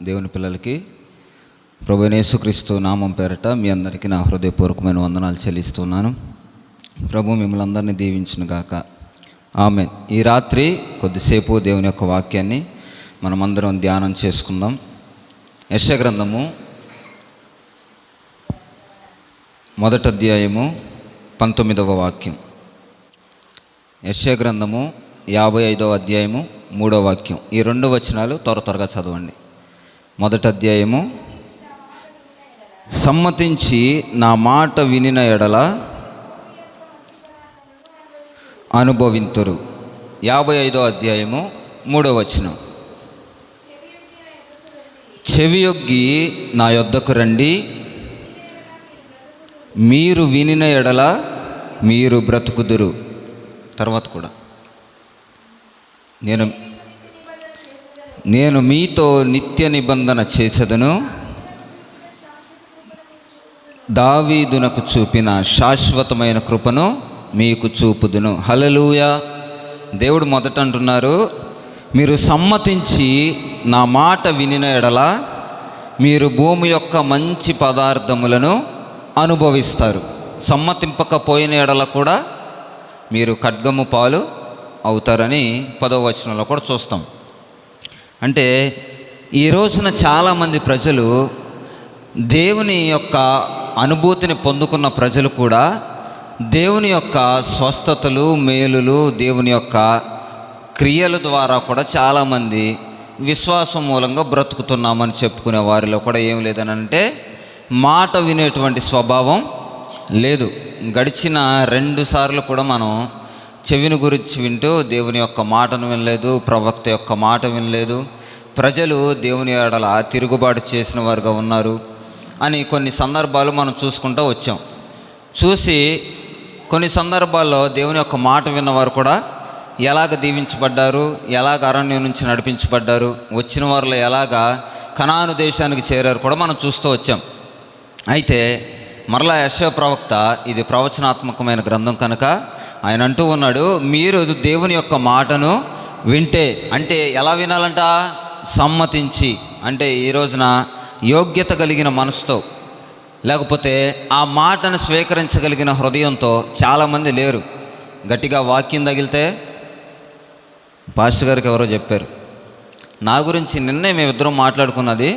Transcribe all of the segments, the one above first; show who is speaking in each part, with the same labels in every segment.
Speaker 1: దేవుని పిల్లలకి ప్రభువైన యేసుక్రీస్తు నామం పేరట మీ అందరికీ నా హృదయపూర్వకమైన వందనాలు చెల్లిస్తున్నాను. ప్రభు మిమ్మల్ని అందరినీ దీవించును గాక. ఆమేన్. ఈ రాత్రి కొద్దిసేపు దేవుని యొక్క వాక్యాన్ని మనమందరం ధ్యానం చేసుకుందాం. యెషయా గ్రంథము 1వ అధ్యాయము 19వ వాక్యం. యెషయా గ్రంథము 55వ అధ్యాయము 3వ వాక్యం. ఈ 2 వచనాలు త్వరగా చదవండి. 1వ అధ్యాయము, సమ్మతించి నా మాట వినిన ఎడల అనుభవింతురు. 55వ అధ్యాయము 3వ వచనం, చెవియొగ్గి నా యొద్దకు రండి, మీరు వినిన ఎడల మీరు బ్రతుకుదురు. తర్వాత కూడా నేను మీతో నిత్య నిబంధన చేసేదను, దావీదునకు చూపిన శాశ్వతమైన కృపను మీకు చూపుదును. హల్లెలూయా. దేవుడు మొదట అంటున్నారు, మీరు సమ్మతించి నా మాట వినిన ఎడల మీరు భూమి యొక్క మంచి పదార్థములను అనుభవిస్తారు. సమ్మతింపకపోయిన ఎడల కూడా మీరు ఖడ్గము పాలు అవుతారని 10వ వచనంలో కూడా చూస్తాం. అంటే ఈ రోజున చాలామంది ప్రజలు దేవుని యొక్క అనుభూతిని పొందుకున్న ప్రజలు కూడా దేవుని యొక్క స్వస్థతలు, మేలులు, దేవుని యొక్క క్రియల ద్వారా కూడా చాలామంది విశ్వాసం మూలంగా బ్రతుకుతున్నామని చెప్పుకునే వారిలో కూడా ఏం లేదని అంటే మాట వినేటువంటి స్వభావం లేదు. గడిచిన 2 సార్లు కూడా మనం చెవిని గురించి వింటూ దేవుని యొక్క మాటను వినలేదు, ప్రవక్త యొక్క మాట వినలేదు, ప్రజలు దేవుని ఎడల తిరుగుబాటు చేసిన వారుగా ఉన్నారు అని కొన్ని సందర్భాలు మనం చూసుకుంటూ వచ్చాం. చూసి కొన్ని సందర్భాల్లో దేవుని యొక్క మాట విన్నవారు కూడా ఎలాగ దీవించబడ్డారు, ఎలాగ అరణ్యం నుంచి నడిపించబడ్డారు, వచ్చిన వారిలో ఎలాగా కనాను దేశానికి చేరారు కూడా మనం చూస్తూ వచ్చాం. అయితే మరలా యెషయా ప్రవక్త, ఇది ప్రవచనాత్మకమైన గ్రంథం కనుక ఆయన అంటూ ఉన్నాడు, మీరు దేవుని యొక్క మాటను వింటే, అంటే ఎలా వినాలంట? సమ్మతించి. అంటే ఈ రోజున యోగ్యత కలిగిన మనసుతో, లేకపోతే ఆ మాటను స్వీకరించగలిగిన హృదయంతో చాలామంది లేరు. గట్టిగా వాక్యం తగిలితే, పాస్టర్ గారికి ఎవరో చెప్పారు, నా గురించి నిన్నే మేమిద్దరం మాట్లాడుకున్నది,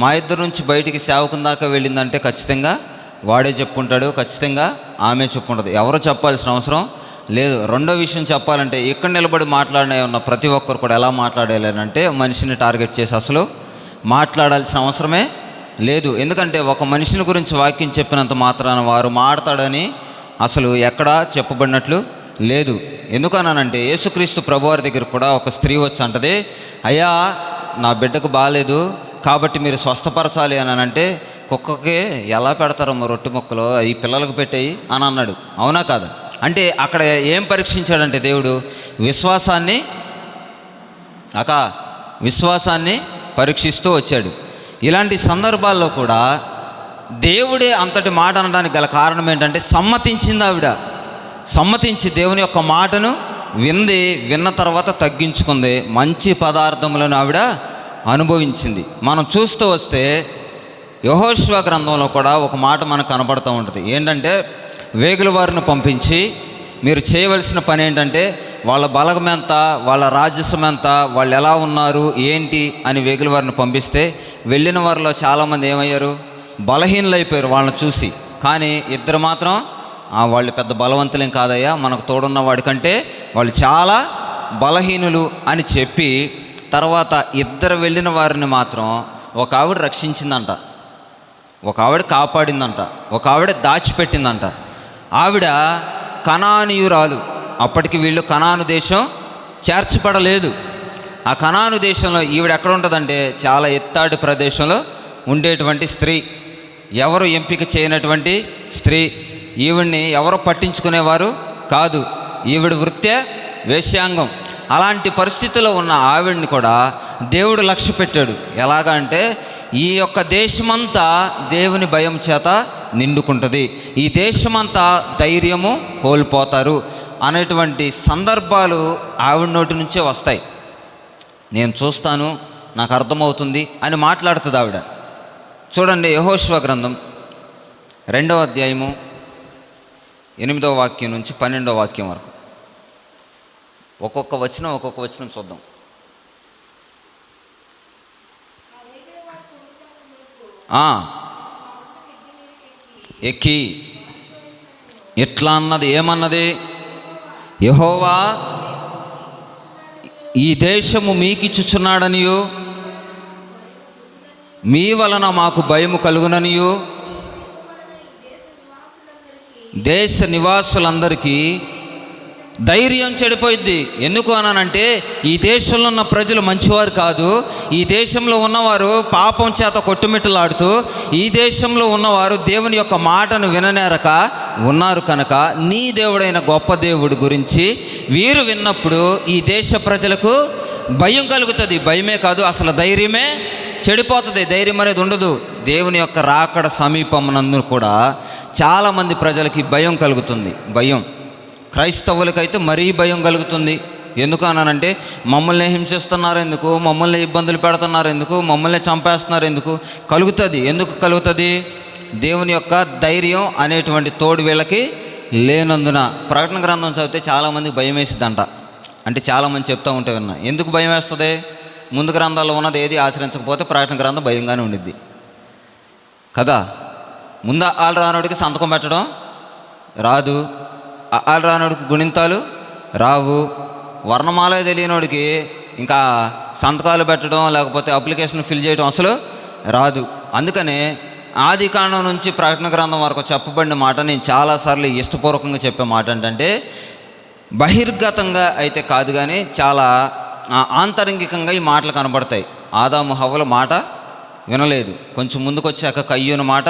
Speaker 1: మా ఇద్దరు నుంచి బయటికి సేవకుని దాకా వెళ్ళిందంటే ఖచ్చితంగా వాడే చెప్పుకుంటాడు, ఖచ్చితంగా ఆమె చెప్పుకుంటుంది. ఎవరో చెప్పాల్సిన అవసరం లేదు. రెండో విషయం చెప్పాలంటే, ఇక్కడ నిలబడి మాట్లాడిన ఉన్న ప్రతి ఒక్కరు కూడా ఎలా మాట్లాడాలి అంటే మనిషిని టార్గెట్ చేసి అసలు మాట్లాడాల్సిన అవసరమే లేదు. ఎందుకంటే ఒక మనిషిని గురించి వాక్యం చెప్పినంత మాత్రాన వారు మాట్లాడని అసలు ఎక్కడా చెప్పబడినట్లు లేదు. ఎందుకన్నానంటే యేసుక్రీస్తు ప్రభువారి దగ్గర కూడా ఒక స్త్రీ వచ్చి అంటది, అయ్యా నా బిడ్డకు బాగాలేదు కాబట్టి మీరు స్వస్థపరచాలి అని అంటే, కుక్కకి ఎలా పెడతారమ్మా రొట్టె ముక్కలు, ఈ పిల్లలకు పెట్టేయి అని అన్నాడు. అవునా కాదా? అంటే అక్కడ ఏం పరీక్షించాడంటే దేవుడు విశ్వాసాన్ని పరీక్షిస్తూ వచ్చాడు. ఇలాంటి సందర్భాల్లో కూడా దేవుడే అంతటి మాట అనడానికి గల కారణం ఏంటంటే సమ్మతించింది ఆవిడ. సమ్మతించి దేవుని యొక్క మాటను విన్న తర్వాత తగ్గించుకుంది, మంచి పదార్థములను ఆవిడ అనుభవించింది. మనం చూస్తూ వస్తే యెహోషువ గ్రంథంలో కూడా ఒక మాట మనకు కనబడుతూ ఉంటుంది. ఏంటంటే వేగుల వారిని పంపించి మీరు చేయవలసిన పని ఏంటంటే వాళ్ళ బలగం ఎంత, వాళ్ళ రాజస్వం ఎంత, వాళ్ళు ఎలా ఉన్నారు ఏంటి అని వేగుల వారిని పంపిస్తే వెళ్ళిన వారిలో చాలామంది ఏమయ్యారు? బలహీనులైపోయారు వాళ్ళని చూసి. కానీ 2 మాత్రం వాళ్ళు పెద్ద బలవంతులేం కాదయ్యా, మనకు తోడున్న వాడికంటే వాళ్ళు చాలా బలహీనులు అని చెప్పి తర్వాత 2 వెళ్ళిన వారిని మాత్రం ఒక ఆవిడ రక్షించిందంట, ఒక ఆవిడ కాపాడిందంట, ఒక ఆవిడ దాచిపెట్టిందంట. ఆవిడ కనానీయురాలు. అప్పటికి వీళ్ళు కనాను దేశం చేర్చబడలేదు. ఆ కనాను దేశంలో ఈవిడ ఎక్కడ ఉంటుందంటే చాలా ఎత్తాటి ప్రదేశంలో ఉండేటువంటి స్త్రీ, ఎవరు ఎంపిక చేయనటువంటి స్త్రీ. ఈవిడ్ని ఎవరు పట్టించుకునేవారు కాదు. ఈవిడ వృత్తే వేశ్యాంగం. అలాంటి పరిస్థితిలో ఉన్న ఆవిడ్ని కూడా దేవుడు లక్ష్య పెట్టాడు. ఎలాగా అంటే ఈ యొక్క దేశమంతా దేవుని భయం చేత నిండుకుంటుంది, ఈ దేశమంతా ధైర్యము కోల్పోతారు అనేటువంటి సందర్భాలు ఆవిడ నోటి నుంచే వస్తాయి. నేను చూస్తాను, నాకు అర్థమవుతుంది అని మాట్లాడుతుంది ఆవిడ. చూడండి, యెహోషువ గ్రంథం 2వ అధ్యాయము 8వ వాక్యం నుంచి 12వ వాక్యం వరకు ఒక్కొక్క వచనం చూద్దాం. ఎక్కి ఎట్లా అన్నది, ఏమన్నది? యెహోవా ఈ దేశము మీకిచ్చుచున్నాడనియు మీ వలన మాకు భయము కలుగుననియు దేశ నివాసులందరికీ ధైర్యం చెడిపోయిద్ది. ఎందుకు అనంటే ఈ దేశంలో ఉన్న ప్రజలు మంచివారు కాదు. ఈ దేశంలో ఉన్నవారు పాపం చేత కొట్టుమిట్టలాడుతూ ఈ దేశంలో ఉన్నవారు దేవుని యొక్క మాటను విననేరక ఉన్నారు కనుక నీ దేవుడైన గొప్ప దేవుడి గురించి వీరు విన్నప్పుడు ఈ దేశ ప్రజలకు భయం కలుగుతుంది. భయమే కాదు, అసలు ధైర్యమే చెడిపోతుంది. ధైర్యం అనేది ఉండదు. దేవుని యొక్క రాకడ సమీపమునందు కూడా చాలామంది ప్రజలకి భయం కలుగుతుంది. భయం, క్రైస్తవులకైతే మరీ భయం కలుగుతుంది. ఎందుకు అనంటే మమ్మల్ని హింసిస్తున్నారు ఎందుకు, మమ్మల్ని ఇబ్బందులు పెడుతున్నారు ఎందుకు, మమ్మల్ని చంపేస్తున్నారు ఎందుకు కలుగుతుంది. ఎందుకు కలుగుతుంది? దేవుని యొక్క ధైర్యం అనేటువంటి తోడు వీళ్ళకి లేనందున. ప్రకటన గ్రంథం చదివితే చాలామందికి భయం వేసిద్దంట. అంటే చాలామంది చెప్తూ ఉంటే విన్నా. ఎందుకు భయం వేస్తుంది? ముందు గ్రంథాల్లో ఉన్నది ఏది ఆచరించకపోతే ప్రకటన గ్రంథం భయంగానే ఉండిద్ది కదా. ముందు ఆలరానుడికి సంతకం పెట్టడం రాదు, ఆలరానుడికి గుణింతాలు రావు, వర్ణమాల తెలియనోడికి ఇంకా సంతకాలు పెట్టడం లేకపోతే అప్లికేషన్ ఫిల్ చేయడం అసలు రాదు. అందుకనే ఆది కాండం నుంచి ప్రకటన గ్రంథం వరకు చెప్పబడిన మాట నేను చాలాసార్లు ఇష్టపూర్వకంగా చెప్పే మాట ఏంటంటే, బహిర్గతంగా అయితే కాదు కానీ చాలా ఆంతరంగికంగా ఈ మాటలు కనబడతాయి. ఆదాము హవ్వల మాట వినలేదు, కొంచెం ముందుకు వచ్చాక కయ్యూను మాట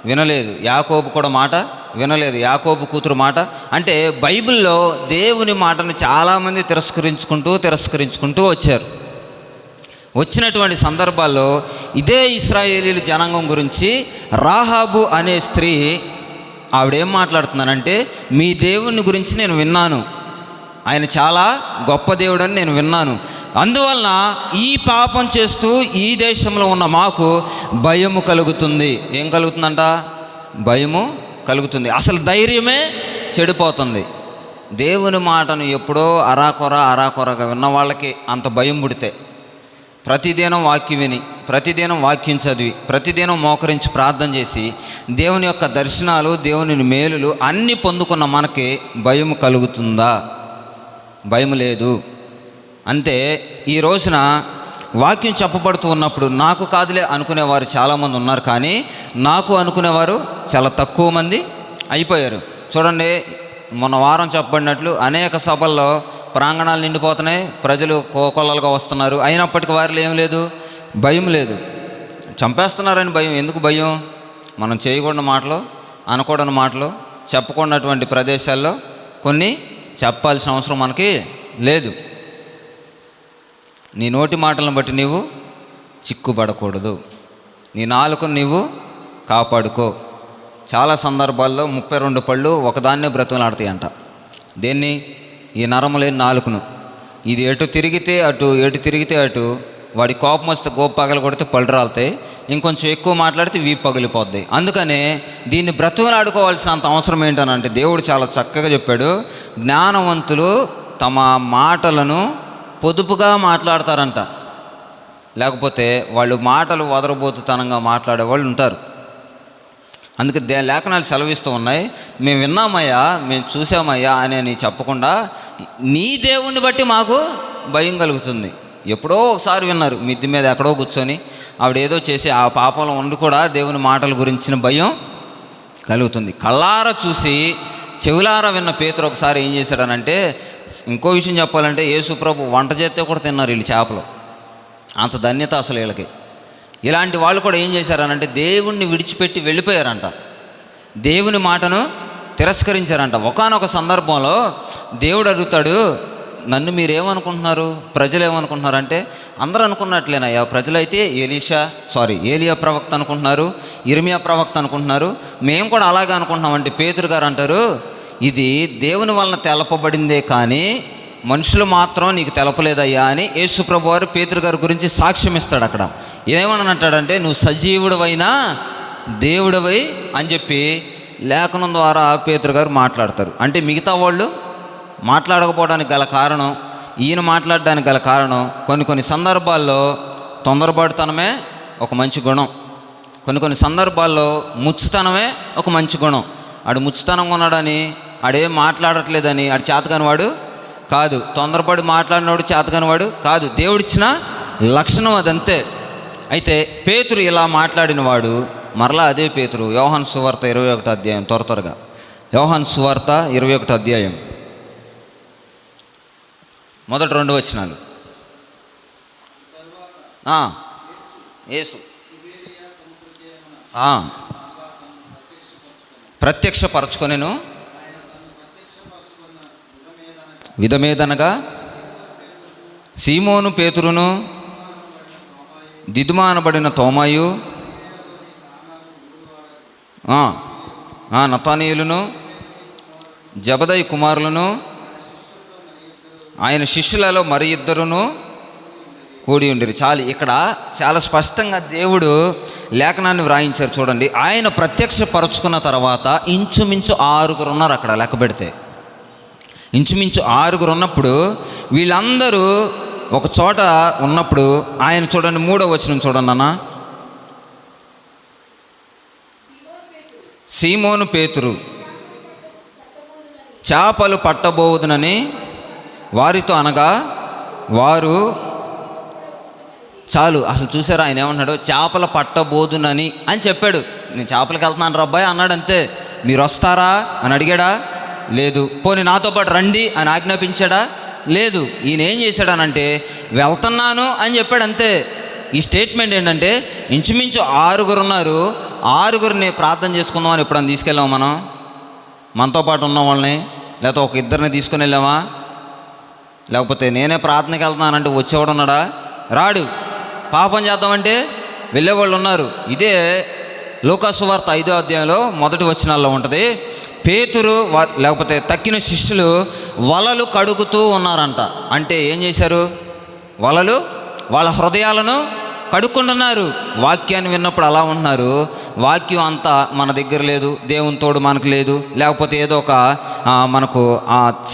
Speaker 1: వినలేదు, యాకోబు కూడా మాట వినలేదు, యాకోబు కూతురు మాట. అంటే బైబిల్లో దేవుని మాటను చాలామంది తిరస్కరించుకుంటూ వచ్చారు. వచ్చినటువంటి సందర్భాల్లో ఇదే ఇశ్రాయేలీయుల జనాంగం గురించి రాహాబు అనే స్త్రీ ఆవిడేం మాట్లాడుతున్నానంటే, మీ దేవుని గురించి నేను విన్నాను, ఆయన చాలా గొప్ప దేవుడని నేను విన్నాను, అందువలన ఈ పాపం చేస్తూ ఈ దేశంలో ఉన్న మాకు భయము కలుగుతుంది. ఏం కలుగుతుందంట? భయము కలుగుతుంది. అసలు ధైర్యమే చెడిపోతుంది. దేవుని మాటను ఎప్పుడో అరాకొరగా విన్న వాళ్ళకి అంత భయం పుడితే, ప్రతిదినం వాక్యం విని, ప్రతిదినం వాక్యం చదివి, ప్రతిదినం మోకరించి ప్రార్థన చేసి దేవుని యొక్క దర్శనాలు, దేవుని మేలులు అన్నీ పొందుకున్న మనకి భయం కలుగుతుందా? భయం లేదు. అంతే. ఈ రోజున వాక్యం చెప్పబడుతూ ఉన్నప్పుడు నాకు కాదులే అనుకునేవారు చాలామంది ఉన్నారు, కానీ నాకు అనుకునేవారు చాలా తక్కువ మంది అయిపోయారు. చూడండి, మొన్న వారం చెప్పబడినట్లు అనేక సభల్లో ప్రాంగణాలు నిండిపోతున్నాయి, ప్రజలు కోకొల్లలుగా వస్తున్నారు. అయినప్పటికీ వారిలో ఏం లేదు? భయం లేదు. చంపేస్తున్నారని భయం. ఎందుకు భయం? మనం చేయకూడని మాటలు, అనకూడని మాటలు, చెప్పకూడనటువంటి ప్రదేశాల్లో కొన్ని చెప్పాల్సిన అవసరం మనకి లేదు. నీ నోటి మాటలను బట్టి నీవు చిక్కుపడకూడదు. నీ నాలుకను నీవు కాపాడుకో. చాలా సందర్భాల్లో 32 పళ్ళు ఒకదాన్నే బ్రతుకులాడతాయంట. దేన్ని? ఈ నరము లేని నాలుకను. ఇది ఎటు తిరిగితే అటు, ఎటు తిరిగితే అటు. వాడి కోపం వస్తే గోపు పగలు కొడితే పళ్ళు రాలుతాయి, ఇంకొంచెం ఎక్కువ మాట్లాడితే వీపు పగిలిపోద్ది. అందుకనే దీన్ని బ్రతుకులాడుకోవాల్సినంత అవసరం ఏంటనంటే దేవుడు చాలా చక్కగా చెప్పాడు. జ్ఞానవంతులు తమ మాటలను పొదుపుగా మాట్లాడతారంట, లేకపోతే వాళ్ళు మాటలు వదరబోతుతనంగా మాట్లాడే వాళ్ళు ఉంటారు. అందుకే లేఖనాలు సెలవిస్తూ ఉన్నాయి, మేము విన్నామయ్యా, మేము చూసామయ్యా అని చెప్పకుండా నీ దేవుణ్ణి బట్టి మాకు భయం కలుగుతుంది. ఎప్పుడో ఒకసారి విన్నారు, మిద్ది మీద ఎక్కడో కూర్చొని ఆవిడేదో చేసి ఆ పాపంలో ఉండి కూడా దేవుని మాటల గురించిన భయం కలుగుతుంది. కళ్ళార చూసి చెవులారా విన్న పేతురు ఒకసారి ఏం చేశాడనంటే, ఇంకో విషయం చెప్పాలంటే యేసు ప్రభు వంట చేస్తే కూడా తిన్నారు వీళ్ళు చేపలు. అంత ధన్యత అసలు వీళ్ళకి. ఇలాంటి వాళ్ళు కూడా ఏం చేశారనంటే దేవుణ్ణి విడిచిపెట్టి వెళ్ళిపోయారంట, దేవుని మాటను తిరస్కరించారంట. ఒకానొక సందర్భంలో దేవుడు అడుగుతాడు, నన్ను మీరేమనుకుంటున్నారు, ప్రజలు ఏమనుకుంటున్నారంటే, అందరూ అనుకున్నట్లేనయ్యా, ప్రజలైతే ఏలియా ప్రవక్త అనుకుంటున్నారు, ఇర్మియా ప్రవక్త అనుకుంటున్నారు, మేము కూడా అలాగే అనుకుంటున్నామంటే పేతురు గారు అంటారు, ఇది దేవుని వలన తెలపబడిందే కానీ మనుషులు మాత్రం నీకు తెలపలేదయ్యా అని యేసు ప్రభు వారు పేతురు గారి గురించి సాక్ష్యం ఇస్తాడు. అక్కడ ఏమని అంటాడంటే, నువ్వు సజీవుడవైనా దేవుడవై అని చెప్పి లేఖనం ద్వారా పేతురు గారు మాట్లాడతారు. అంటే మిగతా వాళ్ళు మాట్లాడకపోవడానికి గల కారణం, ఈయన మాట్లాడడానికి గల కారణం, కొన్ని సందర్భాల్లో తొందరపాటుతనమే ఒక మంచి గుణం, కొన్ని సందర్భాల్లో ముచ్చుతనమే ఒక మంచి గుణం. ఆడు ముచ్చుతనంగా ఉన్నాడని ఆడేం మాట్లాడట్లేదని ఆడు చేతకాని వాడు కాదు, తొందరపడి మాట్లాడినవాడు చేతకాని వాడు కాదు. దేవుడిచ్చిన లక్షణం అదంతే. అయితే పేతురు ఇలా మాట్లాడిన వాడు మరలా అదే పేతురు. యోహాను సువార్త 21వ అధ్యాయం, త్వరగా యోహాను సువార్త 21వ అధ్యాయం మొదటి 2 వచనాలు. యేసు ప్రత్యక్షపరచుకొనెను విధమేదనగా సీమోను పేతురును, దిదుమ అనబడిన తోమాయు, నతానీయులను, జబదయి కుమారులను, ఆయన శిష్యులలో మరి 2 కూడి ఉండిరి. ఇక్కడ చాలా స్పష్టంగా దేవుడు లేఖనాన్ని వ్రాయించారు. చూడండి, ఆయన ప్రత్యక్షపరచుకున్న తర్వాత ఇంచుమించు 6 ఉన్నారు అక్కడ. లెక్క పెడితే ఇంచుమించు 6 ఉన్నప్పుడు, వీళ్ళందరూ ఒక చోట ఉన్నప్పుడు ఆయన చూడండి 3వ వచనం చూడండి అన్న. సీమోను పేతురు చేపలు పట్టబోదునని వారితో అనగా, వారు చాలు అసలు చూసారా, ఆయన ఏమన్నాడు, చేపలు పట్టబోదునని అని చెప్పాడు. నేను చేపలకి వెళ్తున్నాను రబ్బాయి అన్నాడు అంతే. మీరు వస్తారా అని అడిగాడా? లేదు. పోనీ నాతో పాటు రండి అని ఆజ్ఞాపించాడా? లేదు. ఈయన ఏం చేశాడనంటే, వెళ్తున్నాను అని చెప్పాడు అంతే. ఈ స్టేట్మెంట్ ఏంటంటే, ఇంచుమించు 6 ఉన్నారు, 6 ప్రార్థన చేసుకుందామని ఎప్పుడన్నా తీసుకెళ్ళాము మనం? మనతో పాటు ఉన్న వాళ్ళని, లేకపోతే ఒక 2 తీసుకుని వెళ్ళామా? లేకపోతే నేనే ప్రార్థనకి వెళ్తున్నానంటే వచ్చేవాడు ఉన్నాడా? రాడు. పాపం చేద్దామంటే వెళ్ళేవాళ్ళు ఉన్నారు. ఇదే లూకాసు వార్త 5వ అధ్యాయంలో మొదటి వచనాల్లో ఉంటుంది. పేతురు లేకపోతే తక్కిన శిష్యులు వలలు కడుగుతూ ఉన్నారంట. అంటే ఏం చేశారు? వలలు వాళ్ళ హృదయాలను కడుక్కుంటున్నారు. వాక్యాన్ని విన్నప్పుడు అలా ఉంటున్నారు. వాక్యం అంతా మన దగ్గర లేదు, దేవుని తోడు మనకు లేదు, లేకపోతే ఏదో ఒక మనకు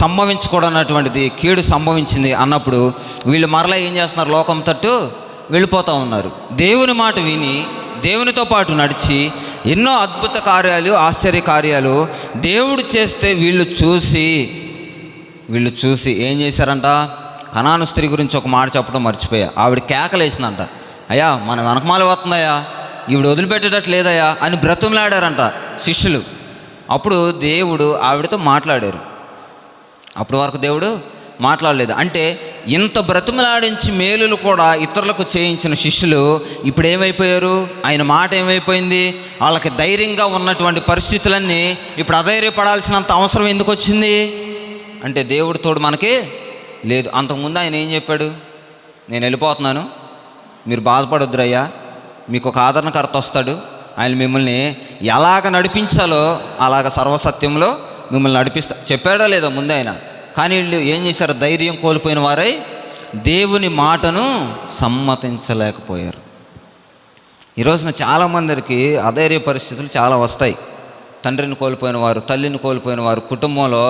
Speaker 1: సంభవించకూడనటువంటిది కీడు సంభవించింది అన్నప్పుడు వీళ్ళు మరలా ఏం చేస్తున్నారు? లోకం తట్టు వెళ్ళిపోతూ ఉన్నారు. దేవుని మాట విని దేవునితో పాటు నడిచి ఎన్నో అద్భుత కార్యాలు, ఆశ్చర్య కార్యాలు దేవుడు చేస్తే వీళ్ళు చూసి ఏం చేశారంట? కనాను స్త్రీ గురించి ఒక మాట చెప్పడం మర్చిపోయా. ఆవిడ కేకలేసిందంట, అయ్యా మన వెనకమాల వస్తుందయ్యా, ఈవిడ వదిలిపెట్టేటట్టు లేదయ్యా అని బ్రతుములాడారంట శిష్యులు. అప్పుడు దేవుడు ఆవిడతో మాట్లాడారు. అప్పటి వరకు దేవుడు మాట్లాడలేదు. అంటే ఇంత బ్రతుములాడించి మేలులు కూడా ఇతరులకు చేయించిన శిష్యులు ఇప్పుడు ఏమైపోయారు? ఆయన మాట ఏమైపోయింది? వాళ్ళకి ధైర్యంగా ఉన్నటువంటి పరిస్థితులన్నీ ఇప్పుడు అధైర్యపడాల్సినంత అవసరం ఎందుకు వచ్చింది అంటే, దేవుడి తోడు మనకి లేదు. అంతకుముందు ఆయన ఏం చెప్పాడు? నేను వెళ్ళిపోతున్నాను, మీరు బాధపడొద్దురయ్యా, మీకు ఒక ఆదరణకర్త వస్తాడు, ఆయన మిమ్మల్ని ఎలాగ నడిపించాలో అలాగ సర్వసత్యంలో మిమ్మల్ని నడిపిస్తా చెప్పాడా లేదా ముందు ఆయన? కానీ వీళ్ళు ఏం చేశారు? ధైర్యం కోల్పోయిన వారై దేవుని మాటను సమ్మతించలేకపోయారు. ఈరోజున చాలామందికి అధైర్య పరిస్థితులు చాలా వస్తాయి. తండ్రిని కోల్పోయిన వారు, తల్లిని కోల్పోయిన వారు, కుటుంబంలో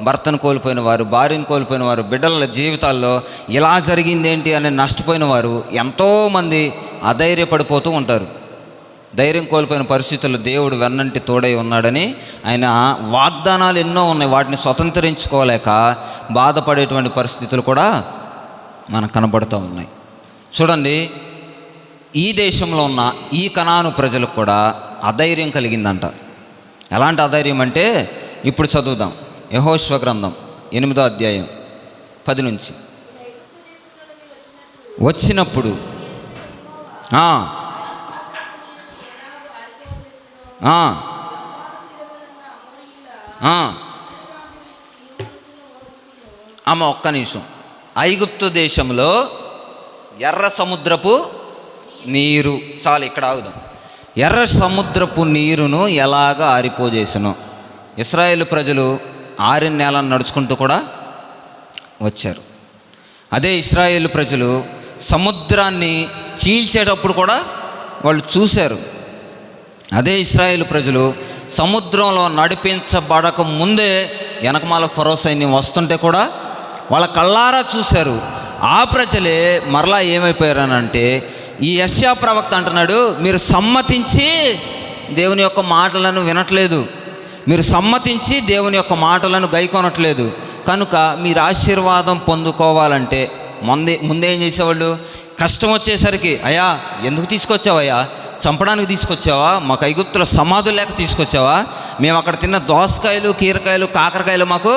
Speaker 1: భర్తను కోల్పోయిన వారు, భార్యను కోల్పోయిన వారు, బిడ్డల జీవితాల్లో ఇలా జరిగింది ఏంటి అని నష్టపోయిన వారు ఎంతోమంది అధైర్యపడిపోతూ ఉంటారు. ధైర్యం కోల్పోయిన పరిస్థితుల్లో దేవుడు వెన్నంటి తోడై ఉన్నాడని ఆయన వాగ్దానాలు ఎన్నో ఉన్నాయి. వాటిని స్వతంత్రించుకోలేక బాధపడేటువంటి పరిస్థితులు కూడా మనకు కనబడుతూ ఉన్నాయి. చూడండి, ఈ దేశంలో ఉన్న ఈ కనాను ప్రజలకు కూడా అధైర్యం కలిగిందంట. ఎలాంటి అధైర్యం అంటే, ఇప్పుడు చదువుదాం. యెహోషువ గ్రంథం 8వ అధ్యాయం 10 నుంచి. వచ్చినప్పుడు ఒక్క నిమిషం. ఐగుప్తు దేశంలో ఎర్ర సముద్రపు నీరు, చాలు ఇక్కడ ఆగుదాం. ఎర్ర సముద్రపు నీరును ఎలాగ ఆరిపోజేసను. ఇశ్రాయేలు ప్రజలు ఆరిన నేలను నడుచుకుంటూ కూడా వచ్చారు. అదే ఇశ్రాయేలు ప్రజలు సముద్రాన్ని చీల్చేటప్పుడు కూడా వాళ్ళు చూశారు. అదే ఇశ్రాయేలు ప్రజలు సముద్రంలో నడిపించబడక ముందే వెనకమాల ఫరో సైన్యం వస్తుంటే కూడా వాళ్ళ కళ్ళారా చూశారు. ఆ ప్రజలే మరలా ఏమైపోయారనంటే, ఈ యెషయా ప్రవక్త అంటున్నాడు, మీరు సమ్మతించి దేవుని యొక్క మాటలను వినట్లేదు, మీరు సమ్మతించి దేవుని యొక్క మాటలను గైకొనట్లేదు. కనుక మీరు ఆశీర్వాదం పొందుకోవాలంటే ముందేం చేసేవాళ్ళు, కష్టం వచ్చేసరికి, అయ్యా ఎందుకు తీసుకొచ్చావయ్యా, చంపడానికి తీసుకొచ్చావా, మాకు ఐగుప్తులో సమాధులు లేక తీసుకొచ్చావా, మేము అక్కడ తిన్న దోసకాయలు, కీరకాయలు, కాకరకాయలు మాకు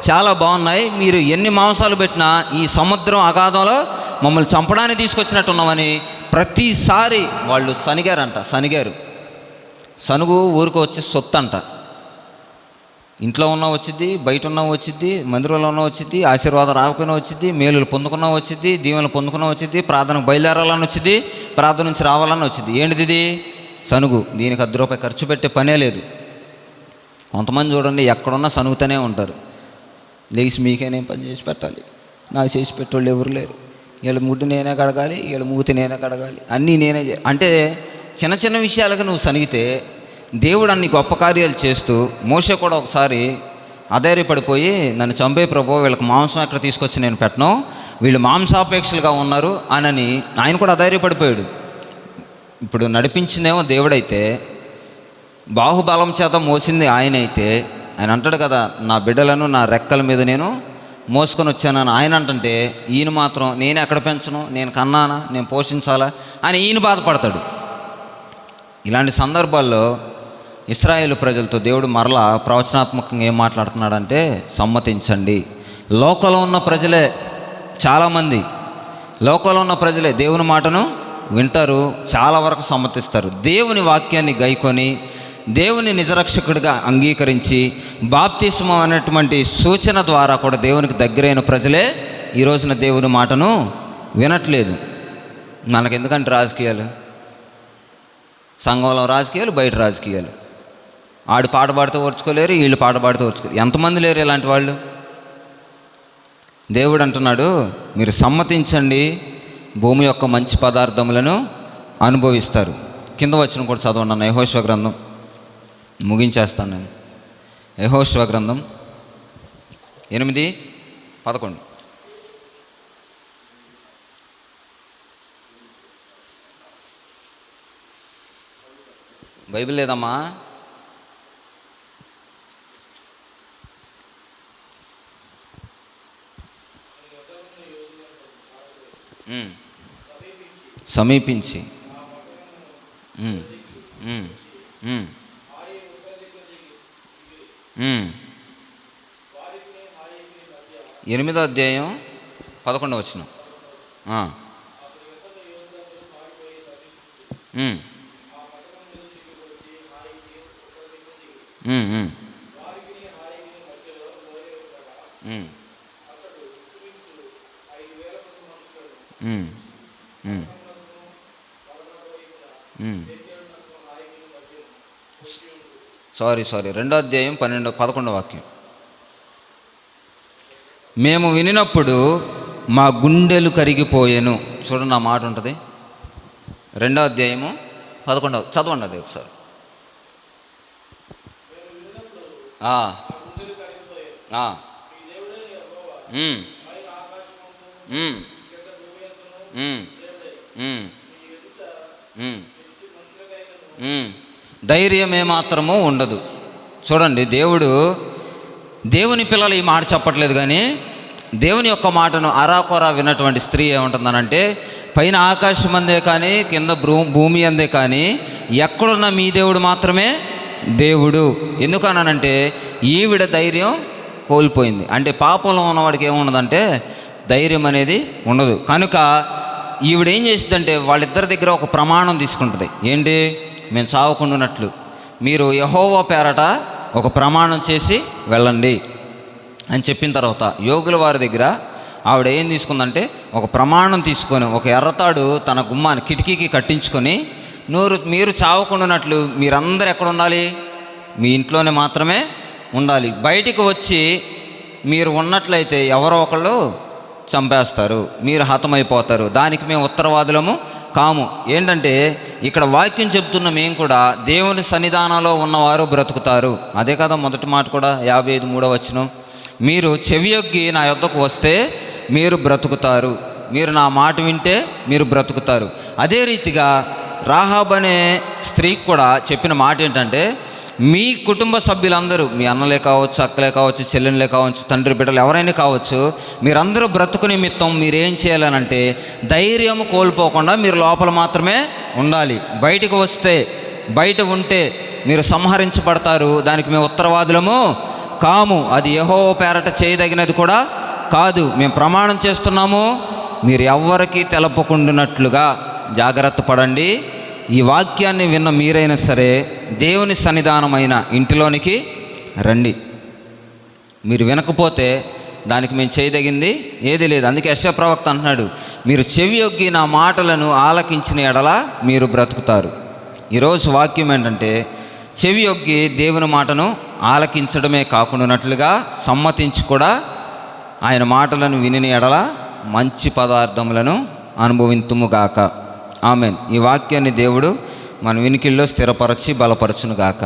Speaker 1: చాలా బాగున్నాయి, మీరు ఎన్ని మాంసాలు పెట్టినా ఈ సముద్రం అగాధంలో మమ్మల్ని చంపడానికి తీసుకొచ్చినట్టున్నామని ప్రతిసారి వాళ్ళు సనిగారు. సనుగు ఊరికి వచ్చే సొత్తు అంట. ఇంట్లో ఉన్న వచ్చిద్ది, బయట ఉన్న వచ్చిద్ది, మందిరంలో ఉన్న వచ్చిద్ది, ఆశీర్వాదం రాకపోయినా వచ్చిద్ది, మేలులు పొందుకున్నా వచ్చిద్ది, దీవెనలు పొందుకున్నా వచ్చిద్ది, ప్రార్థనకు బయలుదేరాలని వచ్చింది, ప్రార్థన నుంచి రావాలని వచ్చింది. ఏంటిది ఇది? సనుగు. దీనికి ₹10 ఖర్చు పెట్టే పనే లేదు. కొంతమంది చూడండి, ఎక్కడున్నా సనుగుతూనే ఉంటారు. లేచి మీకేనేం పని చేసి పెట్టాలి, నాకు చేసి పెట్టేవాళ్ళు ఎవరు లేరు, వీళ్ళ ముడ్డు నేనే కడగాలి, వీళ్ళ మూతి నేనే కడగాలి, అన్నీ నేనే అంటే చిన్న చిన్న విషయాలకు నువ్వు సనిగితే దేవుడు అన్ని గొప్ప కార్యాలు చేస్తూ, మోషే కూడా ఒకసారి అధైర్యపడిపోయి, నన్ను చంపే ప్రభు, వీళ్ళకి మాంసం ఎక్కడ తీసుకొచ్చి నేను పెట్టను, వీళ్ళు మాంసాపేక్షలుగా ఉన్నారు అని ఆయన కూడా అధైర్యపడిపోయాడు. ఇప్పుడు నడిపించిందేమో దేవుడైతే, బాహుబలం చేత మోసింది ఆయన అయితే, ఆయన అంటాడు కదా, నా బిడ్డలను నా రెక్కల మీద నేను మోసుకొని వచ్చానని ఆయన అంటుంటే, ఈయన మాత్రం నేను ఎక్కడ పెంచను, నేను కన్నానా, నేను పోషించాలా అని ఈయన బాధపడతాడు. ఇలాంటి సందర్భాల్లో ఇశ్రాయేలు ప్రజలతో దేవుడు మరలా ప్రవచనాత్మకంగా ఏం మాట్లాడుతున్నాడంటే, సమ్మతించండి. లోకంలో ఉన్న ప్రజలే, చాలామంది లోకంలో ఉన్న ప్రజలే దేవుని మాటను వింటారు, చాలా వరకు సమ్మతిస్తారు. దేవుని వాక్యాన్ని గైకొని దేవుని నిజరక్షకుడిగా అంగీకరించి బాప్తిస్మం అనేటువంటి సూచన ద్వారా కూడా దేవునికి దగ్గరైన ప్రజలే ఈ రోజున దేవుని మాటను వినట్లేదు. మనకెందుకంటే రాజకీయాలు, సంఘంలో రాజకీయాలు, బయట రాజకీయాలు. ఆడు పాట పాడితే ఓర్చుకోలేరు, వీళ్ళు పాట పాడితే ఓర్చుకోలేరు. ఎంతమంది లేరు ఇలాంటి వాళ్ళు? దేవుడు అంటున్నాడు, మీరు సమ్మతించండి, భూమి యొక్క మంచి పదార్థములను అనుభవిస్తారు. కింద వచ్చిన కూడా చదవండి. యెహోషువ గ్రంథం ముగించేస్తాను నేను. యెహోషువ గ్రంథం 8:11. బైబిల్ లేదమ్మా? సమీపించి ఎనిమిదో అధ్యాయం 11వ వచనం. సారీ 2వ అధ్యాయం 11వ వాక్యం. మేము వినినప్పుడు మా గుండెలు కరిగిపోయాను. చూడండి, ఆ మాట ఉంటుంది. 2వ అధ్యాయము 11వ చదవండి అది ఒకసారి. ధైర్యం ఏమాత్రము ఉండదు. చూడండి, దేవుని పిల్లలు ఈ మాట చెప్పట్లేదు, కానీ దేవుని యొక్క మాటను అరాకొరా విన్నటువంటి స్త్రీ ఏమంటుందనంటే, పైన ఆకాశం అందే కానీ కింద భూమి అందే కానీ ఎక్కడున్న మీ దేవుడు మాత్రమే దేవుడు. ఎందుకనంటే ఈవిడ ధైర్యం కోల్పోయింది. అంటే పాపంలో ఉన్నవాడికి ఏముండదంటే ధైర్యం అనేది ఉండదు. కనుక ఈవిడ ఏం చేసిందంటే వాళ్ళిద్దరి దగ్గర ఒక ప్రమాణం తీసుకుంటుంది. ఏంటి? మేము చావకుండానట్లు మీరు యెహోవా పేరట ఒక ప్రమాణం చేసి వెళ్ళండి అని చెప్పిన తర్వాత యోగుల వారి దగ్గర ఆవిడ ఏం తీసుకుందంటే ఒక ప్రమాణం తీసుకొని ఒక ఎర్రతాడు తన గుమ్మాన్ని కిటికీకి కట్టించుకొని, మీరు చావకుండానట్లు మీరందరూ ఎక్కడ ఉండాలి? మీ ఇంట్లోనే మాత్రమే ఉండాలి. బయటికి వచ్చి మీరు ఉన్నట్లయితే ఎవరో ఒకళ్ళు చంపేస్తారు, మీరు హతమైపోతారు. దానికి మేము ఉత్తరవాదులము కాము. ఏంటంటే ఇక్కడ వాక్యం చెప్తున్న మేము కూడా దేవుని సన్నిధానంలో ఉన్నవారు బ్రతుకుతారు. అదే కదా మొదటి మాట కూడా 55:3 వచనం, మీరు చెవియొగ్గి నా యొద్దకు వస్తే మీరు బ్రతుకుతారు, మీరు నా మాట వింటే మీరు బ్రతుకుతారు. అదే రీతిగా రాహాబ్ అనే స్త్రీకి కూడా చెప్పిన మాట ఏంటంటే, మీ కుటుంబ సభ్యులందరూ, మీ అన్నలే కావచ్చు, అక్కలే కావచ్చు, చెల్లెళ్ళే కావచ్చు, తండ్రి బిడ్డలు ఎవరైనా కావచ్చు, మీరందరూ బ్రతుకు నిమిత్తం మీరేం చేయాలనంటే ధైర్యం కోల్పోకుండా మీరు లోపల మాత్రమే ఉండాలి. బయటకు వస్తే, బయట ఉంటే మీరు సంహరించబడతారు. దానికి మేము ఉత్తరవాదులము కాము. అది యెహోవా పేరట చేయదగినది కూడా కాదు. మేము ప్రమాణం చేస్తున్నాము, మీరు ఎవ్వరికీ తెలపకుండానట్లుగా జాగ్రత్త పడండి. ఈ వాక్యాన్ని విన్న మీరైనా సరే దేవుని సన్నిధానమైన ఇంటిలోనికి రండి. మీరు వినకపోతే దానికి మేము చేయదగింది ఏది లేదు. అందుకే యెషయా ప్రవక్త అంటున్నాడు, మీరు చెవియొగ్గి నా మాటలను ఆలకించిన ఎడల మీరు బ్రతుకుతారు. ఈరోజు వాక్యం ఏంటంటే, చెవియొగ్గి దేవుని మాటను ఆలకించడమే కాకుండానట్లుగా సమ్మతించి కూడా ఆయన మాటలను వినిన ఎడల మంచి పదార్థములను అనుభవింతుముగాక. ఆమెన్. ఈ వాక్యాన్ని దేవుడు మన వినికిల్లో స్థిరపరచి బలపరచునుగాక.